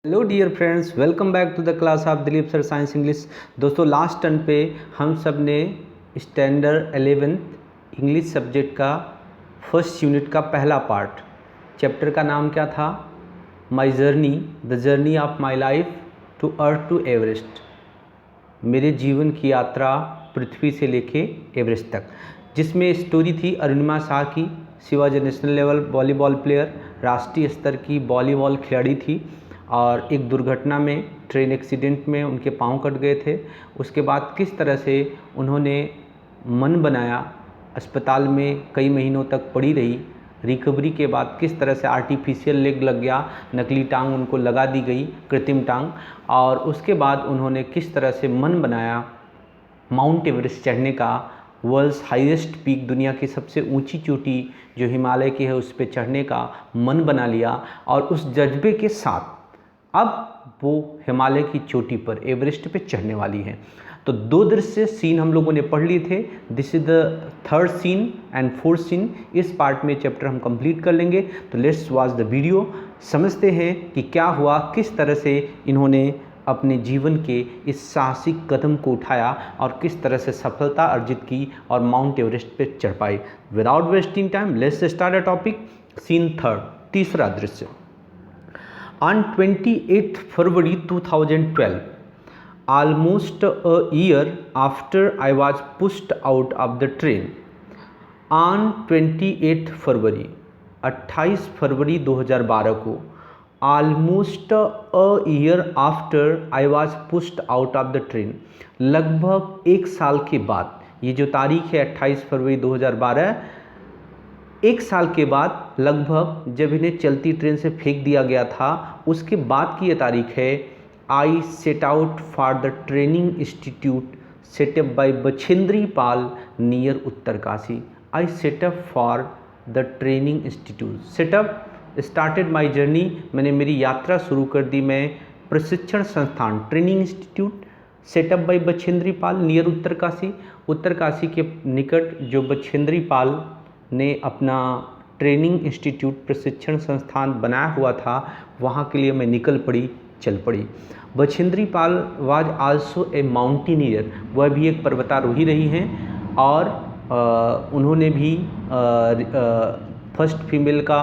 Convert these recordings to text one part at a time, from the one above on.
Hello dear friends, welcome back to the class of Dilip sir science English. दोस्तों, last turn पे हम सब ने स्टैंडर्ड 11th इंग्लिश सब्जेक्ट का फर्स्ट यूनिट का पहला पार्ट, चैप्टर का नाम क्या था? My journey, the journey of my life to earth to Everest. मेरे जीवन की यात्रा पृथ्वी से लेके एवरेस्ट तक, जिसमें स्टोरी थी अरुणिमा शाह की। She was a national level volleyball player, राष्ट्रीय स्तर की वॉलीबॉल खिलाड़ी थी और एक दुर्घटना में, ट्रेन एक्सीडेंट में उनके पांव कट गए थे। उसके बाद किस तरह से उन्होंने मन बनाया, अस्पताल में कई महीनों तक पड़ी रही, रिकवरी के बाद किस तरह से आर्टिफिशियल लेग लग गया, नकली टांग उनको लगा दी गई, कृत्रिम टांग, और उसके बाद उन्होंने किस तरह से मन बनाया माउंट एवरेस्ट चढ़ने का। वर्ल्ड्स हाईएस्ट पीक, दुनिया की सबसे ऊंची चोटी जो हिमालय की है, उस पर चढ़ने का मन बना लिया और उस जज्बे के साथ अब वो हिमालय की चोटी पर एवरेस्ट पे चढ़ने वाली है। तो दो दृश्य सीन हम लोगों ने पढ़ लिए थे। This is the third scene and fourth scene. इस पार्ट में चैप्टर हम कंप्लीट कर लेंगे। तो लेट्स वॉच द वीडियो, समझते हैं कि क्या हुआ, किस तरह से इन्होंने अपने जीवन के इस साहसिक कदम को उठाया और किस तरह से सफलता अर्जित की और माउंट एवरेस्ट पे चढ़ पाई। Without wasting time let's start a topic. Scene third, तीसरा दृश्य। On 28th February 2012, almost a year after I was pushed out of the train, on 28th February, 28 फरवरी 2012 को, almost a year after I was pushed out of the train, लगभग एक साल के बाद, ये जो तारीख है 28 फरवरी 2012, एक साल के बाद लगभग जब इन्हें चलती ट्रेन से फेंक दिया गया था, उसके बाद की ये तारीख है। I set out for the training institute set up by Bachendri Pal near Uttarkashi. I set up for the training institute, set up started my journey, मैंने मेरी यात्रा शुरू कर दी। मैं प्रशिक्षण संस्थान training institute set up by Bachendri Pal near Uttarkashi, Uttarkashi के निकट जो बछेंद्री पाल ने अपना ट्रेनिंग इंस्टीट्यूट प्रशिक्षण संस्थान बनाया हुआ था, वहाँ के लिए मैं निकल पड़ी, चल पड़ी। Bachendri Pal was also a mountaineer, वह भी एक पर्वतारोही रही हैं और उन्होंने भी फर्स्ट फीमेल का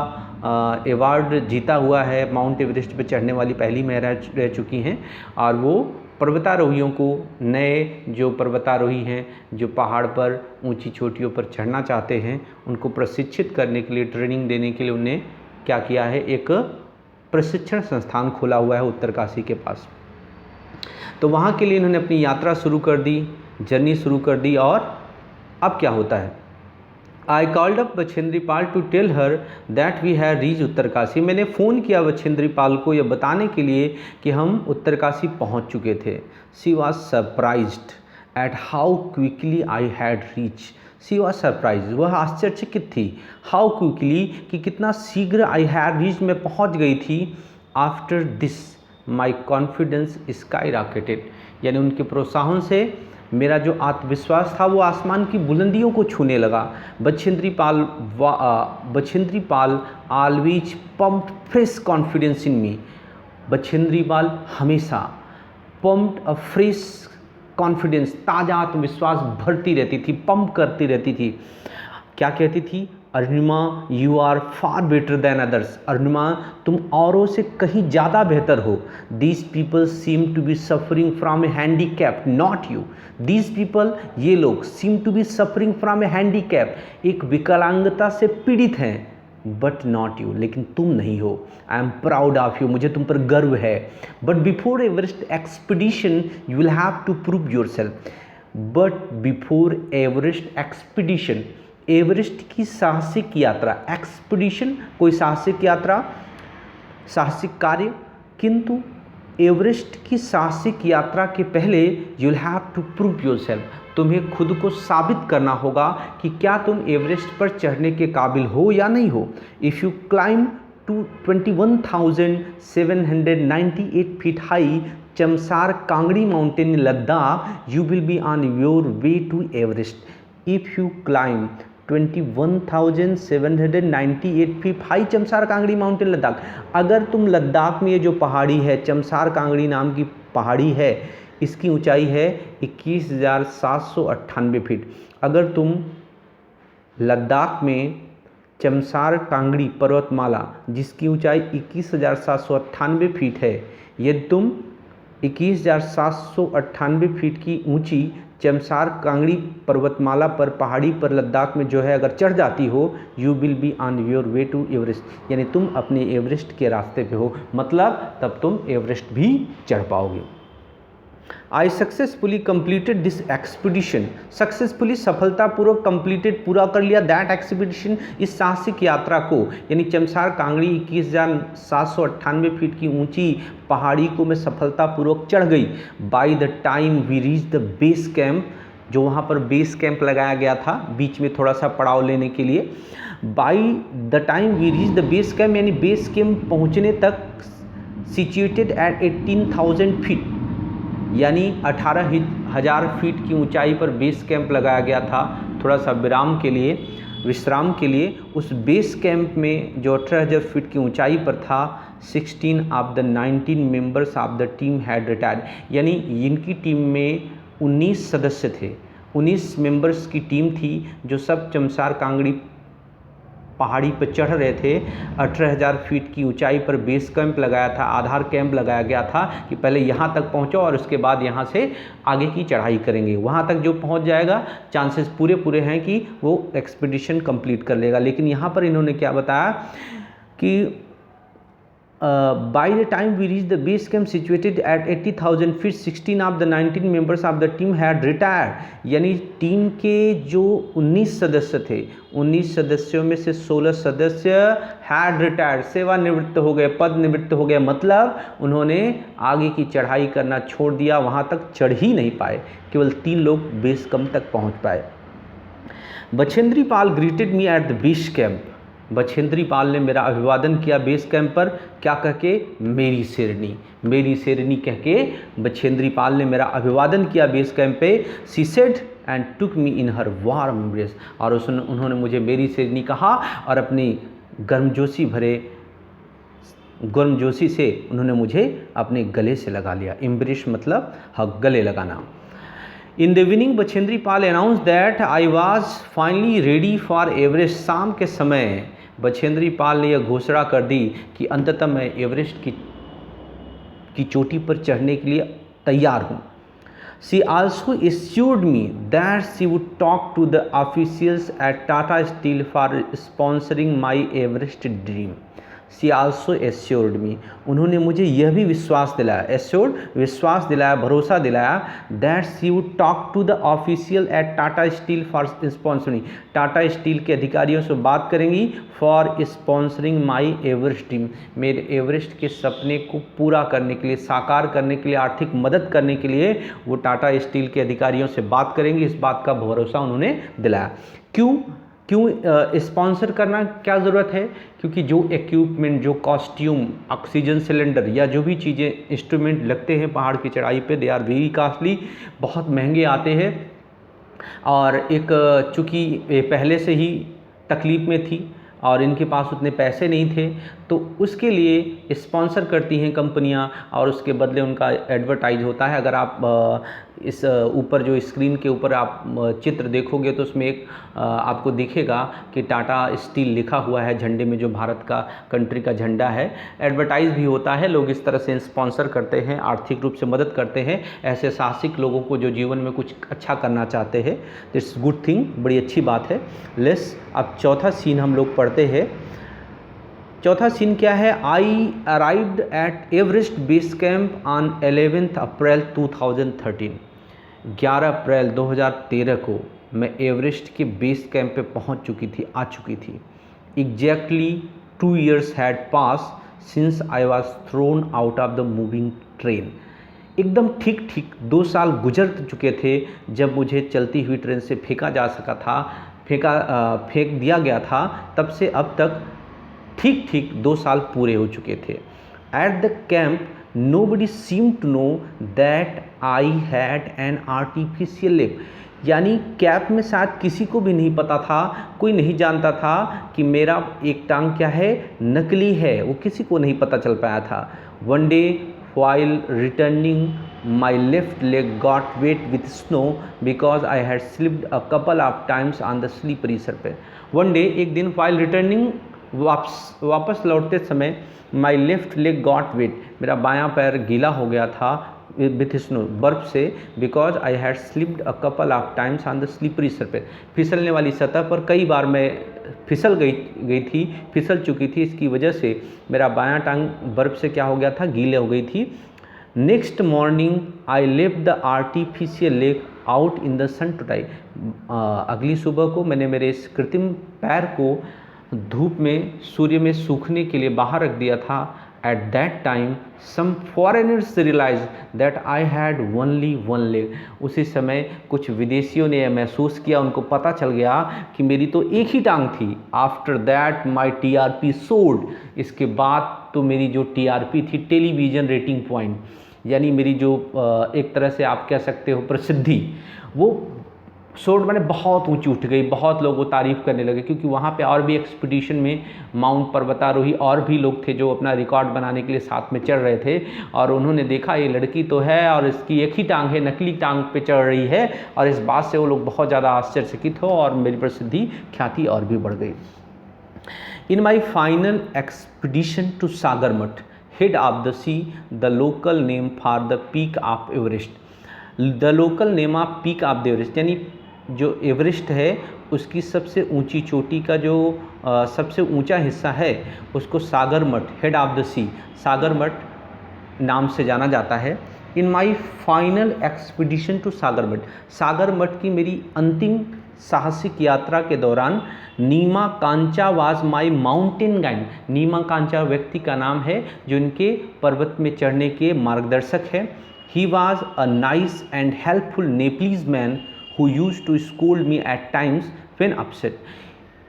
अवार्ड जीता हुआ है। माउंट एवरेस्ट पर चढ़ने वाली पहली महिला रह चुकी हैं और वो पर्वतारोहियों को, नए जो पर्वतारोही हैं जो पहाड़ पर ऊंची चोटियों पर चढ़ना चाहते हैं, उनको प्रशिक्षित करने के लिए, ट्रेनिंग देने के लिए उन्हें क्या किया है, एक प्रशिक्षण संस्थान खोला हुआ है उत्तरकाशी के पास। तो वहाँ के लिए इन्होंने अपनी यात्रा शुरू कर दी, जर्नी शुरू कर दी। और अब क्या होता है, I called up Bachendri Pal to tell her that we have reach Uttarkashi. मैंने फ़ोन किया बछेंद्री पाल को यह बताने के लिए कि हम उत्तरकाशी पहुंच चुके थे। She was surprised eight how quickly I had reach. She was surprise, वह आश्चर्यचकित थी। हाउ क्विकली, कि कितना शीघ्र, आई हैड रीच, मैं पहुंच गई थी। After this my confidence sky rocketed, यानी उनके प्रोत्साहन से मेरा जो आत्मविश्वास था वो आसमान की बुलंदियों को छूने लगा। Bachendri Pal always pumped fresh confidence in me. Bachendri Pal हमेशा पम्प्ड अ फ्रेश कॉन्फिडेंस, ताज़ा आत्मविश्वास भरती रहती थी, पंप करती रहती थी। क्या कहती थी? Arunima, you are far better than others. Arunima, तुम औरों से कहीं ज़्यादा बेहतर हो। These people seem to be suffering from a handicap, not you. These people, ये लोग, seem to be suffering from a handicap, एक विकलांगता से पीड़ित हैं, बट नॉट यू, लेकिन तुम नहीं हो। I am proud of you, मुझे तुम पर गर्व है। But before Everest expedition you will have to prove yourself. But before Everest expedition, Everest की साहसिक यात्रा, एक्सपीडिशन कोई साहसिक यात्रा, साहसिक कार्य, किंतु एवरेस्ट की साहसिक यात्रा के पहले you will have to prove yourself, तुम्हें खुद को साबित करना होगा कि क्या तुम एवरेस्ट पर चढ़ने के काबिल हो या नहीं हो। If you climb to 21,798 feet high Chamser Kangri mountain in Ladakh, you will be on your way to Everest. If you climb 21,798 feet high Chamser Kangri mountain Ladakh. अगर तुम लद्दाख में ये जो पहाड़ी है चमसार कांगड़ी नाम की पहाड़ी है, इसकी ऊंचाई है 21,798 फीट। अगर तुम लद्दाख में चमसार कांगड़ी पर्वतमाला जिसकी ऊंचाई 21,798 फीट है, यदि तुम 21,798 फीट की ऊंची चमसार कांगड़ी पर्वतमाला पर पहाड़ी पर लद्दाख में जो है अगर चढ़ जाती हो, you will be on your way to Everest, यानी तुम अपने एवरेस्ट के रास्ते पे हो, मतलब तब तुम एवरेस्ट भी चढ़ पाओगे। I successfully completed this expedition, successfully सफलतापूर्वक कंप्लीटेड पूरा कर लिया दैट एक्सपीडिशन, इस साहसिक यात्रा को, यानी चमसार कांगड़ी 21,798 फीट की ऊंची पहाड़ी को मैं सफलतापूर्वक चढ़ गई। By the time we reach the base camp, जो वहाँ पर बेस कैंप लगाया गया था बीच में थोड़ा सा पड़ाव लेने के लिए, by the time we reach the base camp, यानी बेस कैंप पहुँचने तक सिचुएटेड एट 18,000 फीट, यानी 18,000 फीट की ऊंचाई पर बेस कैंप लगाया गया था थोड़ा सा विश्राम के लिए। उस बेस कैंप में जो 18,000 फीट की ऊंचाई पर था, 16 of the 19 members of the team had retired, यानी इनकी टीम में 19 सदस्य थे, 19 मेंबर्स की टीम थी जो सब चमसार कांगड़ी पहाड़ी पर चढ़ रहे थे। 18,000 फीट की ऊंचाई पर बेस कैंप लगाया था, आधार कैंप लगाया गया था कि पहले यहाँ तक पहुँचो और उसके बाद यहाँ से आगे की चढ़ाई करेंगे। वहाँ तक जो पहुँच जाएगा चांसेस पूरे हैं कि वो एक्सपीडिशन कंप्लीट कर लेगा। लेकिन यहाँ पर इन्होंने क्या बताया कि by the time we reach the base camp situated at 80,000 feet, 16 of the 19 members of the team had retired, यानी टीम के जो 19 सदस्य थे, 19 सदस्यों में से 16 सदस्य हैड रिटायर्ड, सेवानिवृत्त हो गए, पद निवृत्त हो गए, मतलब उन्होंने आगे की चढ़ाई करना छोड़ दिया, वहाँ तक चढ़ ही नहीं पाए, केवल 3 लोग बेस कैंप तक पहुँच पाए। Bachendri Pal greeted me at the base camp, Bachendri Pal ने मेरा अभिवादन किया बेस कैंप पर, क्या कह के, मेरी शेरनी कह के बछेंद्री पाल ने मेरा अभिवादन किया बेस कैंप पे। She said and took me in her warm embrace, और उन्होंने मुझे मेरी शेरनी कहा और अपनी गर्मजोशी से उन्होंने मुझे अपने गले से लगा लिया। एम्ब्रेस मतलब हक, गले लगाना। In the evening Bachendri Pal announce that I was finally ready for Everest, शाम के समय बछेंद्री पाल ने यह घोषणा कर दी कि अंततः मैं एवरेस्ट की चोटी पर चढ़ने के लिए तैयार हूँ। She also assured me that she would talk to the officials at Tata steel for sponsoring my Everest dream. She also assured me, उन्होंने मुझे यह भी विश्वास दिलाया, एश्योर्ड विश्वास दिलाया, भरोसा दिलाया, that she would talk to the official at Tata steel for sponsoring, Tata Steel के अधिकारियों से बात करेंगी for sponsoring my Everest dream, मेरे एवरेस्ट के सपने को पूरा करने के लिए, साकार करने के लिए, आर्थिक मदद करने के लिए वो टाटा स्टील के अधिकारियों से बात करेंगी, इस बात का भरोसा उन्होंने दिलाया। क्यों स्पॉन्सर करना क्या ज़रूरत है? क्योंकि जो इक्विपमेंट, जो कॉस्ट्यूम, ऑक्सीजन सिलेंडर या जो भी चीज़ें, इंस्ट्रूमेंट लगते हैं पहाड़ की चढ़ाई पे, दे आर वेरी कॉस्टली, बहुत महंगे आते हैं। और एक चूँकि पहले से ही तकलीफ़ में थी और इनके पास उतने पैसे नहीं थे, तो उसके लिए स्पॉन्सर करती हैं कंपनियां और उसके बदले उनका एडवर्टाइज होता है। अगर आप इस ऊपर जो स्क्रीन के ऊपर आप चित्र देखोगे तो उसमें एक आपको दिखेगा कि टाटा स्टील लिखा हुआ है झंडे में, जो भारत का कंट्री का झंडा है। एडवर्टाइज भी होता है, लोग इस तरह से स्पॉन्सर करते हैं, आर्थिक रूप से मदद करते हैं ऐसे साहसिक लोगों को जो जीवन में कुछ अच्छा करना चाहते हैं। दिट्स गुड थिंग, बड़ी अच्छी बात है। लेट्स अब चौथा सीन हम लोग पढ़ते हैं। चौथा सीन क्या है? आई arrived at Everest base camp on 11 अप्रैल 2013। 11 अप्रैल 2013 को मैं एवरेस्ट के बेस कैंप पे पहुंच चुकी थी, आ चुकी थी। Exactly 2 years had pass since I was thrown out of the moving train. एकदम ठीक 2 साल गुजर चुके थे जब मुझे चलती हुई ट्रेन से फेंका जा सका था, फेंक दिया गया था। तब से अब तक ठीक 2 साल पूरे हो चुके थे। At the camp nobody seemed to know that I had an artificial lip। यानी कैप में शायद किसी को भी नहीं पता था, कोई नहीं जानता था कि मेरा एक टांग क्या है, नकली है, वो किसी को नहीं पता चल पाया था। One day while returning my left leg got wet with snow because I had slipped a couple of times on the slippery surface. One day, एक दिन while returning, वापस लौटते समय my left leg got wet, मेरा बायां पैर गीला हो गया था विथ स्नो, बर्फ से, because I had slipped a couple of times on the slippery surface, फिसलने वाली सतह पर कई बार मैं फिसल फिसल चुकी थी, इसकी वजह से मेरा बायां टांग बर्फ से क्या हो गया था, गीले हो गई थी। Next morning I left the artificial leg out in the sun to dry, अगली सुबह को मैंने मेरे इस कृत्रिम पैर को धूप में, सूर्य में सूखने के लिए बाहर रख दिया था। At that time, some foreigners realized that I had only one leg. उसी समय कुछ विदेशियों ने यह महसूस किया, उनको पता चल गया कि मेरी तो एक ही टांग थी। After that, my TRP soared. इसके बाद तो मेरी जो TRP थी, टेलीविज़न रेटिंग पॉइंट, यानी मेरी जो एक तरह से आप कह सकते हो प्रसिद्धि, वो सोड मैंने बहुत ऊंची उठ गई, बहुत लोग वो तारीफ़ करने लगे, क्योंकि वहाँ पे और भी एक्सपीडिशन में माउंट पर्वतारोही और भी लोग थे जो अपना रिकॉर्ड बनाने के लिए साथ में चढ़ रहे थे, और उन्होंने देखा ये लड़की तो है और इसकी एक ही टांग है, नकली टांग पे चढ़ रही है, और इस बात से वो लोग बहुत ज़्यादा आश्चर्यचकित हो और मेरी प्रसिद्धि ख्याति और भी बढ़ गई। In my final expedition to Sagarmatha, head of the sea, the local name for the peak of Everest, the local name of peak of the Everest, यानी जो एवरेस्ट है उसकी सबसे ऊंची चोटी का जो सबसे ऊंचा हिस्सा है उसको सागरमठ, हेड ऑफ द सी, सागरमठ नाम से जाना जाता है। इन माई फाइनल एक्सपीडिशन टू सागरमठ, सागरमठ की मेरी अंतिम साहसिक यात्रा के दौरान नीमा कांचा वाज माई माउंटेन गाइड, नीमा कांचा व्यक्ति का नाम है जो इनके पर्वत में चढ़ने के मार्गदर्शक है। He was a nice and helpful Nepalese man who used to scold me at times when upset.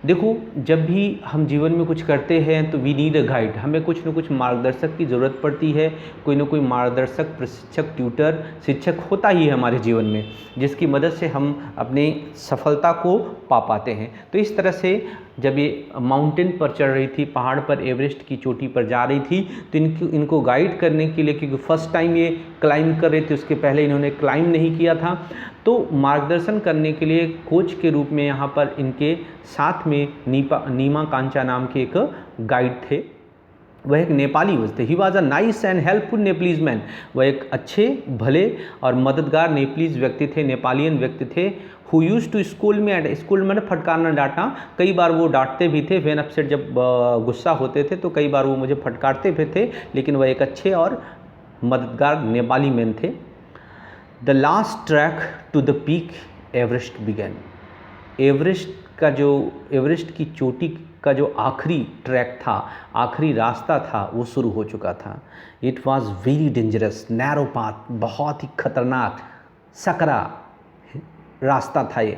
देखो, जब भी हम जीवन में कुछ करते हैं तो वी नीड अ गाइड, हमें कुछ न कुछ मार्गदर्शक की ज़रूरत पड़ती है, कोई ना कोई मार्गदर्शक, प्रशिक्षक, ट्यूटर, शिक्षक होता ही है हमारे जीवन में, जिसकी मदद से हम अपनी सफलता को पा पाते हैं। तो इस तरह से जब ये माउंटेन पर चढ़ रही थी, पहाड़ पर, एवरेस्ट की चोटी पर जा रही थी, तो इनको गाइड करने के लिए, क्योंकि फर्स्ट टाइम ये क्लाइंब कर रहे थे, उसके पहले इन्होंने क्लाइंब नहीं किया था, तो मार्गदर्शन करने के लिए कोच के रूप में यहाँ पर इनके साथ में नीमा कांचा नाम के एक गाइड थे, वह एक नेपाली थे। He was a nice and helpful Nepalese man, वह एक अच्छे, भले और मददगार नेपलीज व्यक्ति थे, नेपालियन व्यक्ति थे। हु यूज टू स्कूल में एट, स्कूल में फटकारना, डांटना, कई बार वो डांटते भी थे, वेन अपसेट, जब गुस्सा होते थे तो कई बार वो मुझे फटकारते भी थे, लेकिन वह एक अच्छे और मददगार नेपाली मैन थे। The last track to the peak Everest began, Everest की चोटी का जो आखिरी ट्रैक था, आखिरी रास्ता था, वो शुरू हो चुका था। It was very dangerous, narrow path, बहुत ही खतरनाक सकरा रास्ता था ये।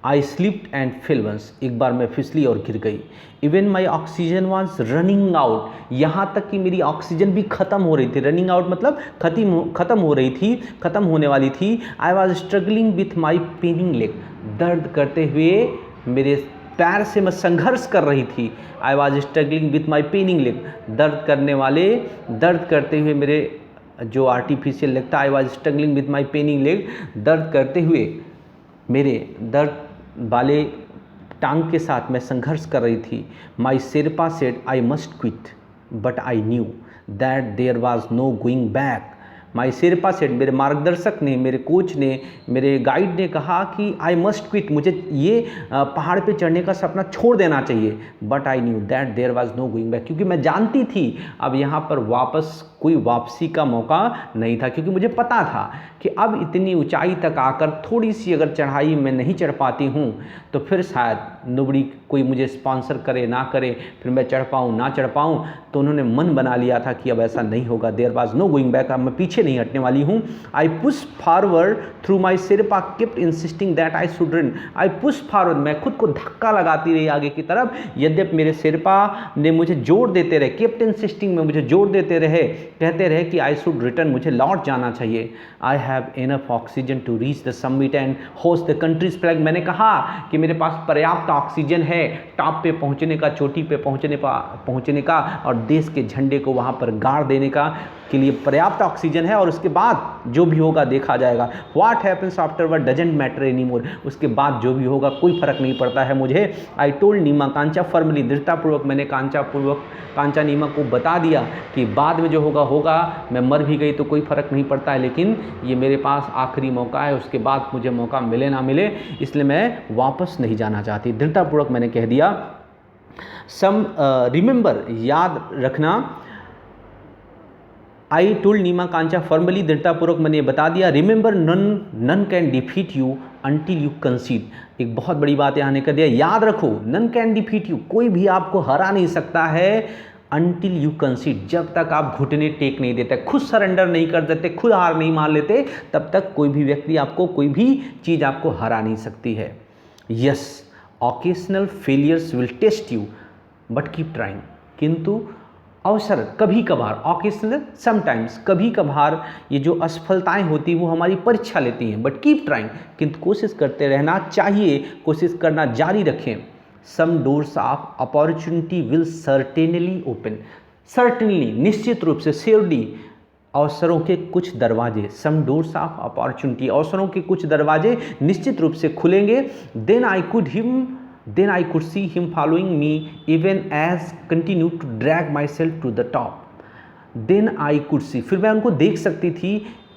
आई स्लिप्ड एंड फेल वंस, एक बार मैं फिसली और गिर गई। Even my oxygen was running out, यहाँ तक कि मेरी ऑक्सीजन भी ख़त्म हो रही थी। रनिंग आउट मतलब ख़त्म हो रही थी, ख़त्म होने वाली थी। I was struggling with my paining leg, दर्द करते हुए मेरे पैर से मैं संघर्ष कर रही थी। I was struggling with my paining leg, दर्द करते हुए मेरे जो आर्टिफिशियल लेग था, I was struggling with my paining leg, दर्द करते हुए मेरे दर्द वाले टांग के साथ मैं संघर्ष कर रही थी। My sherpa said I must quit but I knew that there was no going back. My sherpa said, मेरे मार्गदर्शक ने, मेरे कोच ने, मेरे गाइड ने कहा कि आई मस्ट क्विट, मुझे ये पहाड़ पे चढ़ने का सपना छोड़ देना चाहिए। But I knew that there was no going back, क्योंकि मैं जानती थी अब यहाँ पर वापस कोई वापसी का मौका नहीं था, क्योंकि मुझे पता था कि अब इतनी ऊंचाई तक आकर थोड़ी सी अगर चढ़ाई मैं नहीं चढ़ पाती हूँ तो फिर शायद नोबडी, कोई मुझे स्पॉन्सर करे ना करे, फिर मैं चढ़ पाऊँ ना चढ़ पाऊँ, तो उन्होंने मन बना लिया था कि अब ऐसा नहीं होगा, there was no going back, अब मैं पीछे नहीं हटने वाली हूँ। I push forward through my Sherpa kept insisting that I should run. I push forward, मैं खुद को धक्का लगाती रही आगे की तरफ, यद्यपि मेरे शेरपा ने मुझे जोर देते रहे, केप्ट इंसिस्टिंग में मुझे जोर देते रहे, कहते रहे कि आई शुड रिटर्न, मुझे लौट जाना चाहिए। I have enough oxygen to reach the summit and host the country's flag. मैंने कहा कि मेरे पास पर्याप्त ऑक्सीजन है टॉप पे पहुंचने का, चोटी पे पहुंचने का और देश के झंडे को वहां पर गाड़ देने का के लिए पर्याप्त ऑक्सीजन है, और उसके बाद जो भी होगा देखा जाएगा। What happens afterward doesn't matter any more. उसके बाद जो भी होगा कोई फर्क नहीं पड़ता है मुझे। I told Neema Kancha firmly, दृढ़तापूर्वक मैंने कांचा नीमा को बता दिया कि बाद में जो होगा होगा, मैं मर भी गई तो कोई फ़र्क नहीं पड़ता है, लेकिन ये मेरे पास आखिरी मौका है, उसके बाद मुझे मौका मिले ना मिले, इसलिए मैं वापस नहीं जाना चाहती। दृढ़तापूर्वक मैंने कह दिया। रिमेंबर, याद रखना, I told Neema Kancha formally, दृढ़तापूर्वक मैंने बता दिया। Remember, none can defeat you until you concede. एक बहुत बड़ी बात यहाँ ने कर दिया, याद रखो, नन कैन डिफीट यू, कोई भी आपको हरा नहीं सकता है, अंटिल यू कंसीड, जब तक आप घुटने टेक नहीं देते, खुद सरेंडर नहीं कर देते, खुद हार नहीं मान लेते, तब तक कोई भी व्यक्ति आपको, कोई भी चीज़ आपको हरा नहीं सकती है। Yes, occasional failures will test you but keep trying. किंतु अवसर कभी कभार, ऑकेशनल समटाइम्स, कभी कभार ये जो असफलताएं होती वो हमारी परीक्षा लेती हैं, बट कीप ट्राइंग, किंतु कोशिश करते रहना चाहिए, कोशिश करना जारी रखें। Some doors of opportunity will certainly open. Certainly, निश्चित रूप से, श्योरली, अवसरों के कुछ दरवाजे, सम डोर्स ऑफ अपॉर्चुनिटी, अवसरों के कुछ दरवाजे निश्चित रूप से खुलेंगे। Then I could see him following me even as continued to drag myself to the top. Then I could see, फिर मैं उनको देख सकती थी,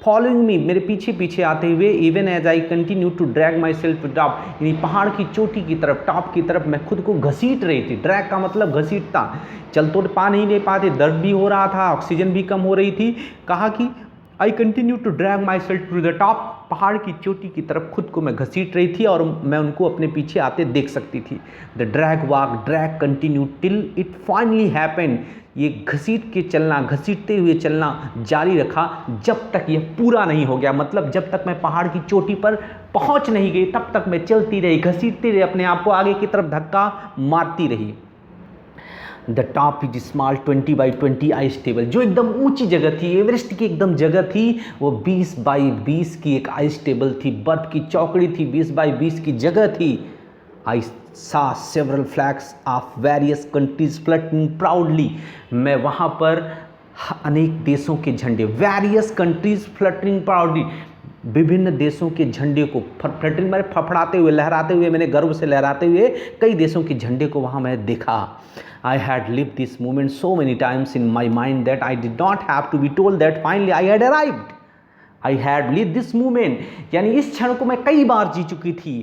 following me, मेरे पीछे पीछे आते हुए, even as I continued to drag myself to top, यानी पहाड़ की चोटी की तरफ, टॉप की तरफ मैं खुद को घसीट रही थी। ड्रैग का मतलब घसीटता, चल तो पा नहीं ले पाते, दर्द भी हो रहा था, ऑक्सीजन भी कम हो रही थी। कहा कि I continue to drag myself to the top, पहाड़ की चोटी की तरफ खुद को मैं घसीट रही थी और मैं उनको अपने पीछे आते देख सकती थी। The drag walk, drag continue till it finally happened. ये घसीट के चलना, घसीटते हुए चलना जारी रखा जब तक ये पूरा नहीं हो गया, मतलब जब तक मैं पहाड़ की चोटी पर पहुंच नहीं गई तब तक मैं चलती रही, घसीटती रही, अपने आप को आगे की तरफ धक्का मारती रही। The top is small 20 by 20 ice table, जो एकदम ऊंची जगह थी, एवरेस्ट की एकदम जगह थी, वो 20 by 20 की एक आइस टेबल थी, बर्फ की चौकड़ी थी, 20 by 20 की जगह थी। आई सा several flags of various countries flirting proudly, मैं वहाँ पर अनेक देशों के झंडे, वेरियस कंट्रीज फ्लटिंग प्राउडली, विभिन्न देशों के झंडे को फ्लटिंग में फफड़ाते हुए, लहराते हुए, मैंने गर्व से लहराते हुए कई देशों के झंडे को वहाँ मैं देखा। I had lived this moment so many times in my mind that I did not have to be told that finally I had arrived. I had lived this moment, यानी इस क्षण को मैं कई बार जी चुकी थी।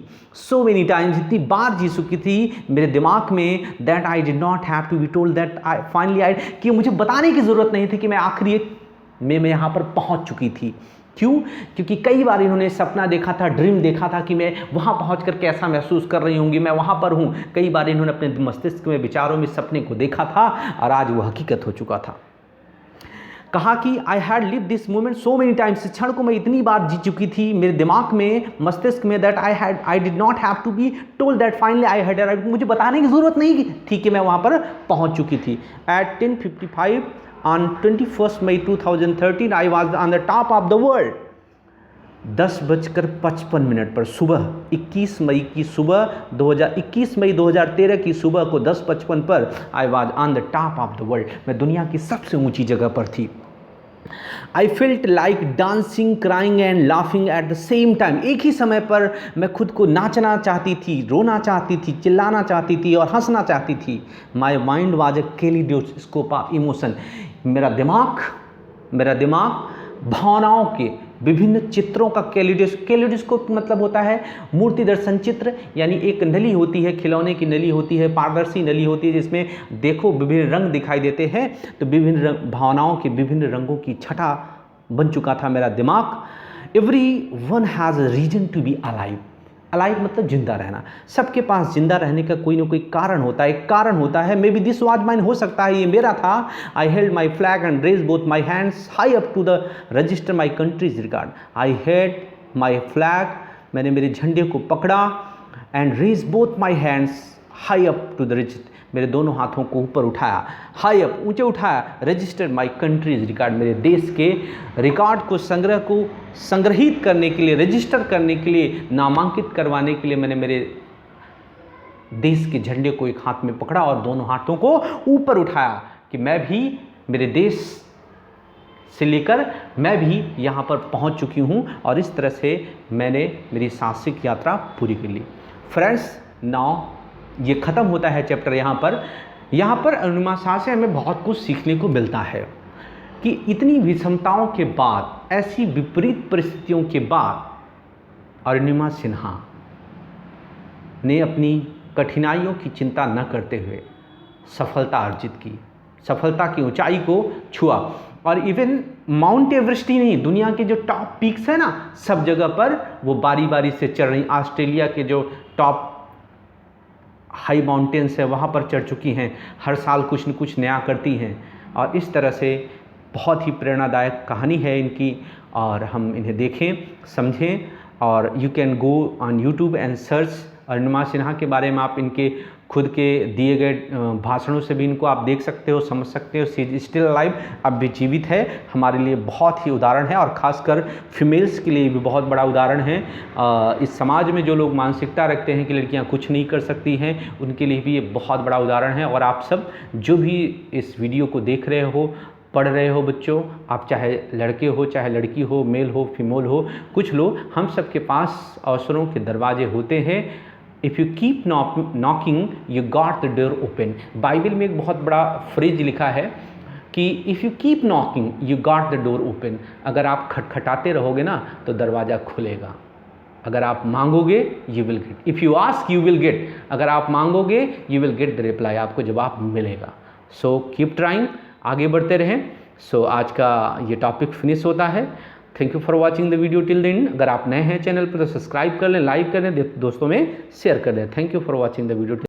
So many times, इतनी बार जी चुकी थी मेरे दिमाग में, that I did not have to be told that I finally I, कि मुझे बताने की ज़रूरत नहीं थी कि मैं आखिरी में मैं यहाँ पर पहुँच चुकी थी। क्यों? क्योंकि कई बार इन्होंने सपना देखा था, ड्रीम देखा था कि मैं वहाँ पहुँचकर कैसा महसूस कर रही होंगी, मैं वहाँ पर हूँ। कई बार इन्होंने अपने मस्तिष्क में, विचारों में सपने को देखा था और आज वो हकीकत हो चुका था। कहा कि I had live this moment so many times, इस क्षण को मैं इतनी बार जी चुकी थी मेरे दिमाग में, मस्तिष्क में, that I did not have to be told that finally I had arrived, मुझे बताने की ज़रूरत नहीं थी कि मैं वहाँ पर पहुँच चुकी थी। At 10:55 on 21st May 2013 I was on the top of the world. 10:55 पर सुबह 21 मई की सुबह 21 मई 2013 की सुबह को 10:55 पर I was on the top of the world, मैं दुनिया की सबसे ऊंची जगह पर थी। I felt like dancing, crying and laughing at the same time, एक ही समय पर मैं खुद को नाचना चाहती थी, रोना चाहती थी, चिल्लाना चाहती थी और हंसना चाहती थी। My mind was a kaleidoscope of emotion, मेरा दिमाग भावनाओं के विभिन्न चित्रों का कैलिडोस्कोप मतलब होता है मूर्ति दर्शन चित्र, यानी एक नली होती है, खिलौने की नली होती है, पारदर्शी नली होती है जिसमें देखो विभिन्न रंग दिखाई देते हैं, तो विभिन्न भावनाओं के विभिन्न रंगों की छटा बन चुका था मेरा दिमाग। Everyone has a reason to be alive, alive मतलब जिंदा रहना। सबके पास जिंदा रहने का कोई ना कोई कारण होता है, एक कारण होता है। Maybe this was mine, हो सकता है ये मेरा था। I held my flag and raise both my hands high up to the register my country's regard. I held my flag, मैंने मेरे झंडे को पकड़ा, and raise both my hands high up to the register, मेरे दोनों हाथों को ऊपर उठाया, हाई अप ऊंचे उठाया, रजिस्टर्ड माई कंट्रीज रिकॉर्ड, मेरे देश के रिकॉर्ड को संग्रहित करने के लिए, रजिस्टर करने के लिए, नामांकित करवाने के लिए मैंने मेरे देश के झंडे को एक हाथ में पकड़ा और दोनों हाथों को ऊपर उठाया कि मैं भी मेरे देश से लेकर मैं भी यहाँ पर पहुँच चुकी हूँ, और इस तरह से मैंने मेरी साहसिक यात्रा पूरी कर ली। फ्रेंड्स, नाउ ये ख़त्म होता है चैप्टर। यहाँ पर अरुणिमा शाह से हमें बहुत कुछ सीखने को मिलता है कि इतनी विषमताओं के बाद, ऐसी विपरीत परिस्थितियों के बाद अरुणिमा सिन्हा ने अपनी कठिनाइयों की चिंता न करते हुए सफलता अर्जित की, सफलता की ऊंचाई को छुआ। और इवन माउंट एवरेस्ट ही नहीं, दुनिया के जो टॉप पीक्स है ना, सब जगह पर वो बारी बारी से चढ़ रही। ऑस्ट्रेलिया के जो टॉप हाई माउंटेन्स है वहाँ पर चढ़ चुकी हैं, हर साल कुछ न कुछ नया करती हैं, और इस तरह से बहुत ही प्रेरणादायक कहानी है इनकी, और हम इन्हें देखें, समझें। और you can go on YouTube and search Arunima Sinha के बारे में। आप इनके खुद के दिए गए भाषणों से भी इनको आप देख सकते हो, समझ सकते हो। शी इज स्टिल अलाइव, अब भी जीवित है, हमारे लिए बहुत ही उदाहरण है, और ख़ासकर फीमेल्स के लिए भी बहुत बड़ा उदाहरण है। इस समाज में जो लोग मानसिकता रखते हैं कि लड़कियां कुछ नहीं कर सकती हैं, उनके लिए भी ये बहुत बड़ा उदाहरण है। और आप सब जो भी इस वीडियो को देख रहे हो, पढ़ रहे हो बच्चों, आप चाहे लड़के हो चाहे लड़की हो, मेल हो फीमेल हो, कुछ लोग, हम सब के पास अवसरों के दरवाजे होते हैं। If you keep knocking you got the door open. Bible में एक बहुत बड़ा फ्रेज लिखा है कि if you keep knocking you got the door open. अगर आप खटखटाते रहोगे ना तो दरवाज़ा खुलेगा। अगर आप मांगोगे you will get, if you ask you will get. अगर आप मांगोगे you will get the reply, आपको जवाब मिलेगा। सो कीप ट्राइंग, आगे बढ़ते रहें। सो आज का ये टॉपिक फिनिश होता है। Thank you for watching the video till the end. अगर आप नए हैं चैनल पर तो सब्सक्राइब कर लें, लाइक कर लें, दोस्तों में शेयर कर दें। Thank you for watching the video.